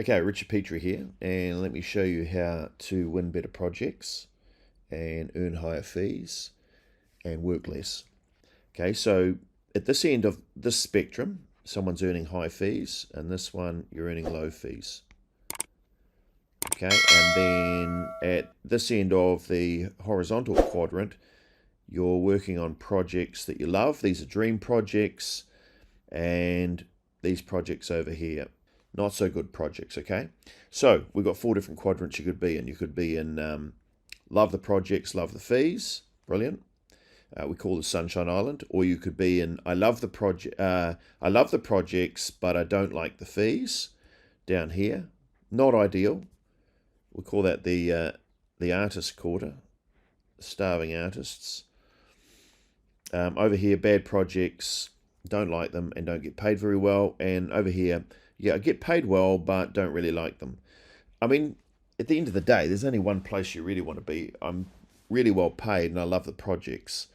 Okay, Richard Petrie here, and let me show you how to win better projects and earn higher fees and work less. Okay, so at this end of this spectrum, someone's earning high fees, and this one, you're earning low fees. Okay, and then at this end of the horizontal quadrant, you're working on projects that you love. These are dream projects, and these projects over here, not so good projects. Okay, so we've got 4 different quadrants you could be in. You could be in love the projects, love the fees, brilliant. We call this Sunshine Island. Or you could be in I love the projects, but I don't like the fees, down here, not ideal. We'll call that the artist quarter, the starving artists. Over here, bad projects, don't like them and don't get paid very well. And over here, yeah, I get paid well, but don't really like them. I mean, at the end of the day, there's only one place you really want to be. I'm really well paid and I love the projects.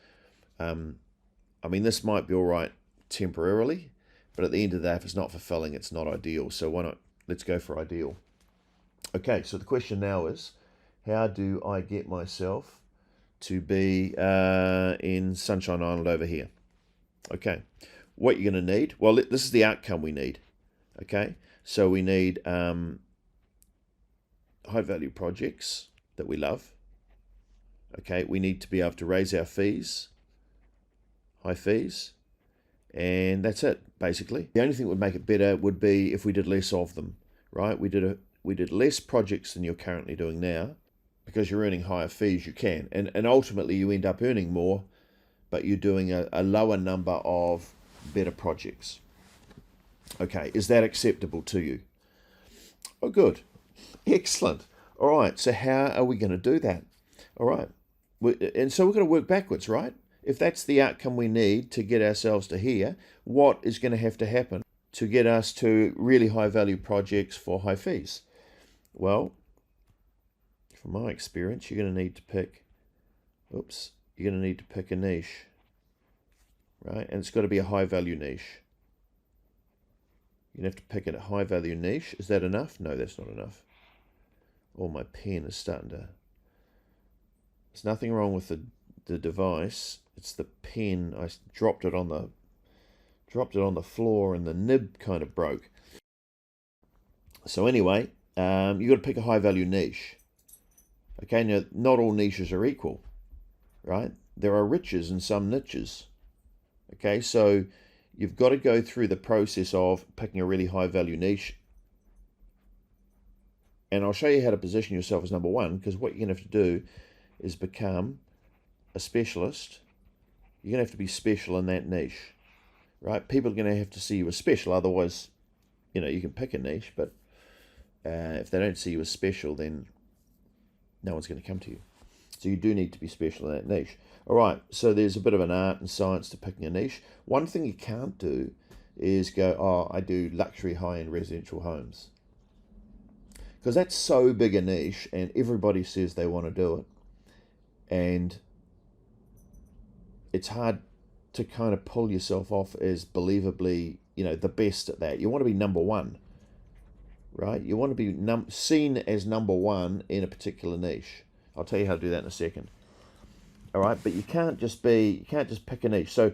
I mean, this might be all right temporarily, but at the end of the day, if it's not fulfilling, it's not ideal. So why not, let's go for ideal. Okay, so the question now is, how do I get myself to be in Sunshine Island over here? Okay, what you're going to need, well, this is the outcome we need. Okay, so we need high value projects that we love. Okay, we need to be able to raise our fees, high fees, and that's it, basically. The only thing that would make it better would be if we did less of them, right? We did less projects than you're currently doing now, because you're earning higher fees, you can. And ultimately you end up earning more, but you're doing a lower number of better projects. Okay, is that acceptable to you? Oh, good. Excellent. All right, so how are we going to do that? All right, and so we're going to work backwards, right? If that's the outcome we need to get ourselves to here, what is going to have to happen to get us to really high value projects for high fees? Well, from my experience, you're going to need to pick, you're going to need to pick a niche, right? And it's got to be a high value niche. You have to pick a high value niche. Is that enough? No, that's not enough. Oh, my pen is starting to... There's nothing wrong with the device. It's the pen. I dropped it on the floor and the nib kind of broke. So anyway, you've got to pick a high value niche. Okay, now not all niches are equal, right? There are riches in some niches. Okay, so you've got to go through the process of picking a really high value niche. And I'll show you how to position yourself as number one, because what you're going to have to do is become a specialist. You're going to have to be special in that niche, right? People are going to have to see you as special. Otherwise, you know, you can pick a niche, but if they don't see you as special, then no one's going to come to you. So you do need to be special in that niche. All right, so there's a bit of an art and science to picking a niche. One thing you can't do is go, oh, I do luxury high-end residential homes. Because that's so big a niche and everybody says they want to do it. And it's hard to kind of pull yourself off as believably, you know, the best at that. You want to be number one, right? You want to be seen as number one in a particular niche. I'll tell you how to do that in a second. All right, but you can't just pick a niche. So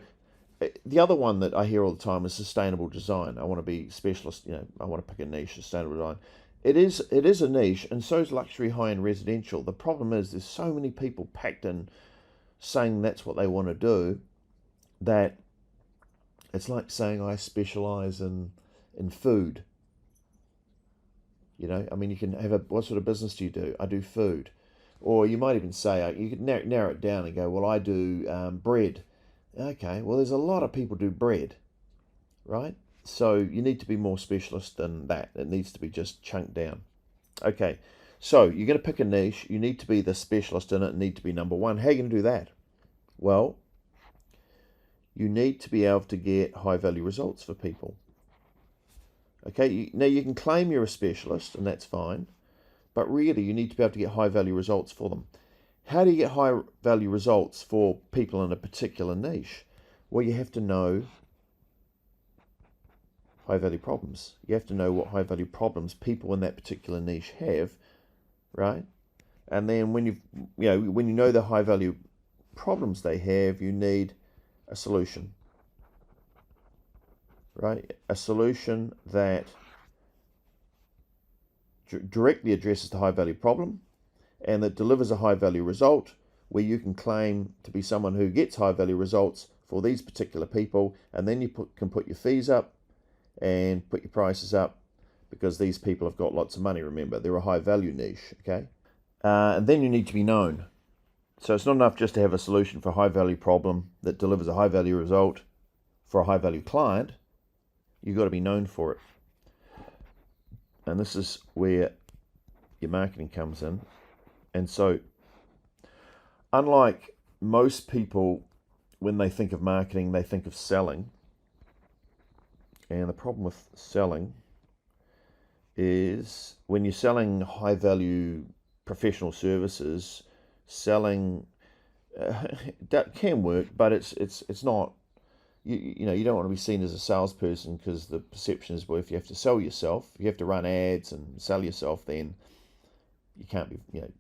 the other one that I hear all the time is sustainable design. I want to be specialist, you know, I want to pick a niche, sustainable design. It is a niche, and so is luxury high-end residential. The problem is there's so many people packed in saying that's what they want to do, that it's like saying I specialize in food. You know, I mean, you can have what sort of business do you do? I do food. Or you might even say, you could narrow it down and go, well, I do bread. Okay, well, there's a lot of people do bread, right? So you need to be more specialist than that. It needs to be just chunked down. Okay, so you're going to pick a niche. You need to be the specialist in it, need to be number one. How are you going to do that? Well, you need to be able to get high value results for people. Okay, now you can claim you're a specialist, and that's fine. But really, you need to be able to get high value results for them. How do you get high value results for people in a particular niche? Well, you have to know high value problems. You have to know what high value problems people in that particular niche have, right? And then when when you know the high value problems they have, you need a solution, right? A solution that directly addresses the high value problem and that delivers a high value result where you can claim to be someone who gets high value results for these particular people, and then you can put your fees up and put your prices up because these people have got lots of money. Remember, they're a high value niche, okay? And then you need to be known. So it's not enough just to have a solution for a high value problem that delivers a high value result for a high value client. You've got to be known for it. And this is where your marketing comes in. And so, unlike most people, when they think of marketing, they think of selling. And the problem with selling is when you're selling high value professional services, selling that can work, but it's not. You know, you don't want to be seen as a salesperson, because the perception is, well, if you have to sell yourself, you have to run ads and sell yourself, then you can't be, you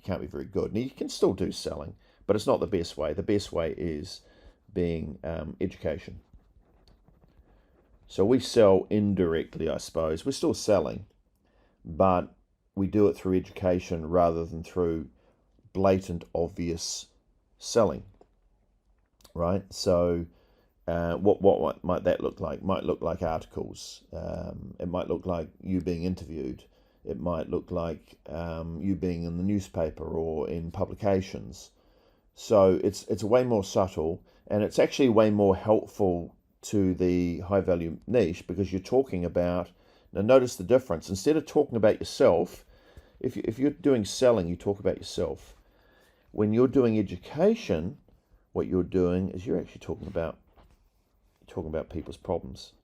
can't be very good. Now, you can still do selling, but it's not the best way. The best way is being education. So we sell indirectly, I suppose. We're still selling, but we do it through education rather than through blatant, obvious selling, right? So what might that look like? It might look like articles. It might look like you being interviewed. It might look like you being in the newspaper or in publications. So it's way more subtle, and it's actually way more helpful to the high value niche, because you're talking about, now notice the difference. Instead of talking about yourself, if you're doing selling, you talk about yourself. When you're doing education, what you're doing is you're actually talking about people's problems,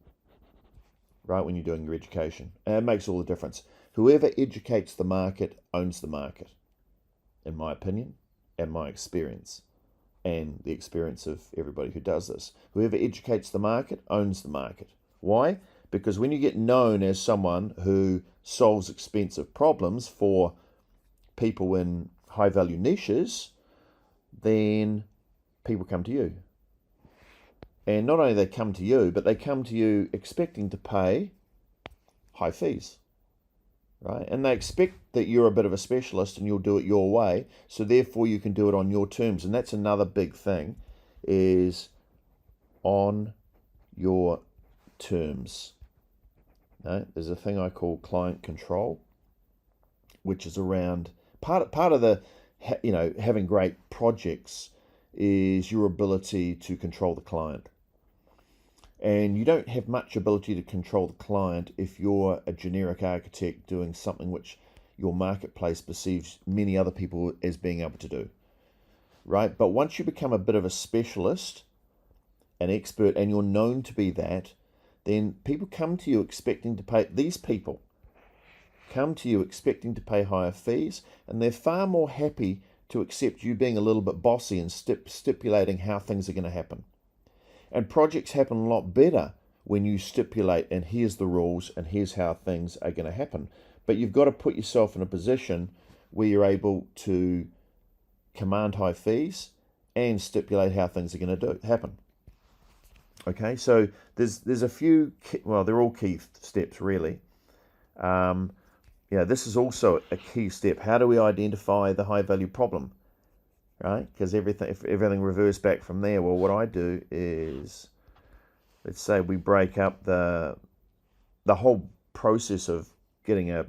right? When you're doing your education, and it makes all the difference. Whoever educates the market owns the market, in my opinion, and my experience, and the experience of everybody who does this. Whoever educates the market owns the market. Why? Because when you get known as someone who solves expensive problems for people in high value niches, then people come to you. And not only they come to you, but they come to you expecting to pay high fees, right? And they expect that you're a bit of a specialist and you'll do it your way, so therefore you can do it on your terms. And that's another big thing, is on your terms. No? There's a thing I call client control, which is around part of the, having great projects is your ability to control the client. And you don't have much ability to control the client if you're a generic architect doing something which your marketplace perceives many other people as being able to do, right? But once you become a bit of a specialist, an expert, and you're known to be that, then people come to you expecting to pay, these people come to you expecting to pay higher fees, and they're far more happy to accept you being a little bit bossy and stipulating how things are going to happen. And projects happen a lot better when you stipulate, and here's the rules and here's how things are going to happen. But you've got to put yourself in a position where you're able to command high fees and stipulate how things are going to happen. Okay, so there's a few, they're all key steps really. This is also a key step. How do we identify the high value problem? Right? Because if everything reverts back from there, well, what I do is, let's say we break up the whole process of getting a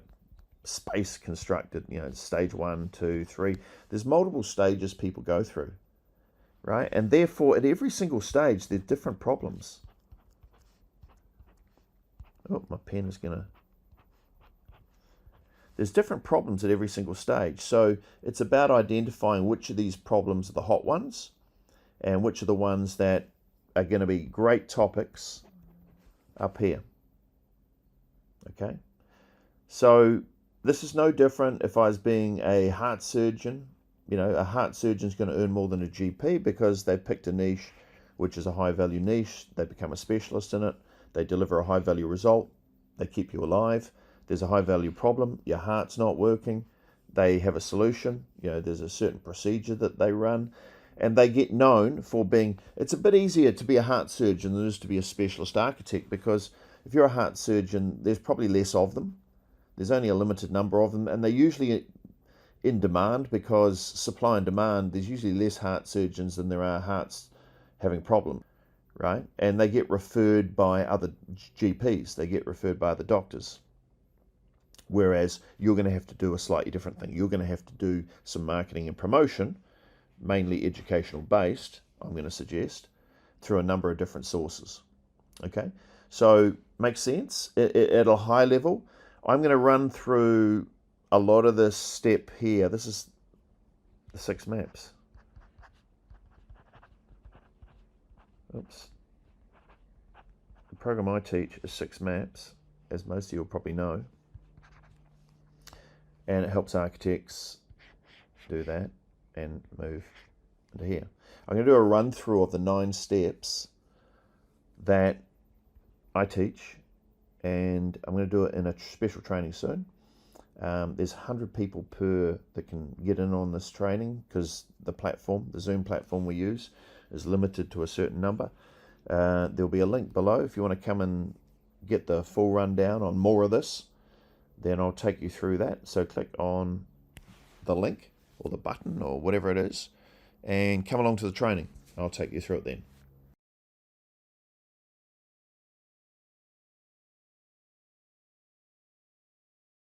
space constructed, stage 1, 2, 3. There's multiple stages people go through, right? And therefore, at every single stage, there are different problems. Oh, my pen is going to... There's different problems at every single stage. So it's about identifying which of these problems are the hot ones and which are the ones that are going to be great topics up here. Okay. So this is no different if I was being a heart surgeon. A heart surgeon's going to earn more than a GP because they've picked a niche which is a high value niche. They become a specialist in it. They deliver a high-value result. They keep you alive. There's a high-value problem. Your heart's not working. They have a solution. There's a certain procedure that they run. And they get known for being... It's a bit easier to be a heart surgeon than it is to be a specialist architect, because if you're a heart surgeon, there's probably less of them. There's only a limited number of them, and they're usually in demand, because supply and demand, there's usually less heart surgeons than there are hearts having problems, right? And they get referred by other GPs. They get referred by other doctors. Whereas you're going to have to do a slightly different thing. You're going to have to do some marketing and promotion, mainly educational based, I'm going to suggest, through a number of different sources. Okay, so makes sense? At a high level, I'm going to run through a lot of this step here. This is the 6 maps. Oops. The program I teach is 6 maps, as most of you will probably know. And it helps architects do that and move into here. I'm going to do a run through of the 9 steps that I teach, and I'm going to do it in a special training soon. There's 100 people that can get in on this training, because the Zoom platform we use, is limited to a certain number. There'll be a link below if you want to come and get the full rundown on more of this. Then I'll take you through that. So click on the link or the button or whatever it is, and come along to the training. I'll take you through it then.